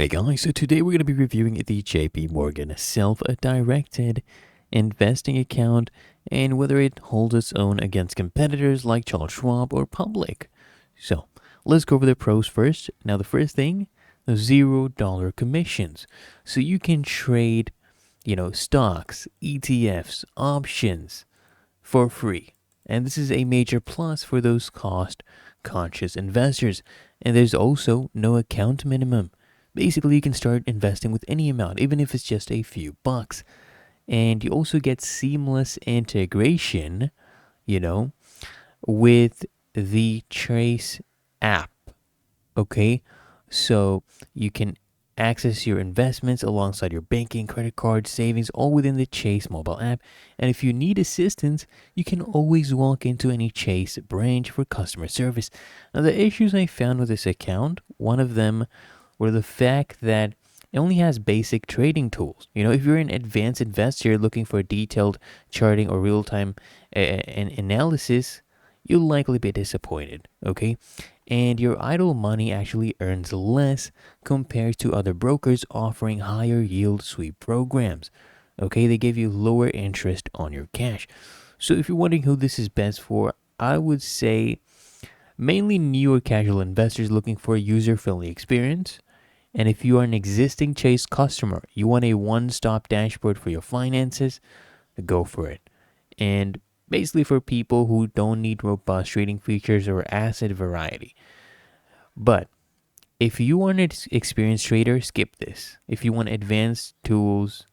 Hey guys, so today we're going to be reviewing the JP Morgan self-directed investing account and whether it holds its own against competitors like Charles Schwab or Public. So let's go over the pros first. Now the first thing, the $0 commissions. So you can trade, stocks, ETFs, options for free. And this is a major plus for those cost-conscious investors. And there's also no account minimum. Basically, you can start investing with any amount, even if it's just a few bucks. And you also get seamless integration, with the Chase app. Okay? So you can access your investments alongside your banking, credit card, savings, all within the Chase mobile app. And if you need assistance, you can always walk into any Chase branch for customer service. Now, the issues I found with this account, one of them were the fact that it only has basic trading tools. If you're an advanced investor looking for detailed charting or real-time analysis, you'll likely be disappointed, okay? And your idle money actually earns less compared to other brokers offering higher yield sweep programs. Okay, they give you lower interest on your cash. So if you're wondering who this is best for, I would say mainly new or casual investors looking for a user-friendly experience. And if you are an existing Chase customer, you want a one-stop dashboard for your finances, go for it. And basically for people who don't need robust trading features or asset variety. But if you are an experienced trader, skip this. If you want advanced tools,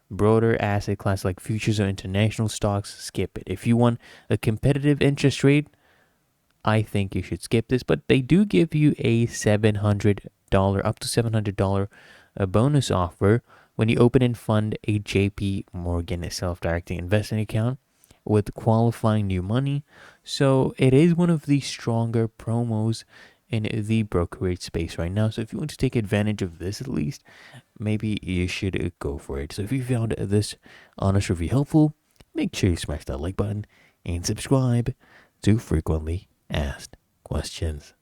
broader asset class like futures or international stocks, skip it. If you want a competitive interest rate, I think you should skip this. But they do give you a up to $700 bonus offer when you open and fund a JP Morgan self-directing investing account with qualifying new money. So it is one of the stronger promos in the brokerage space right now. So if you want to take advantage of this at least, maybe you should go for it. So if you found this honest review helpful, make sure you smash that like button and subscribe to frequently asked questions.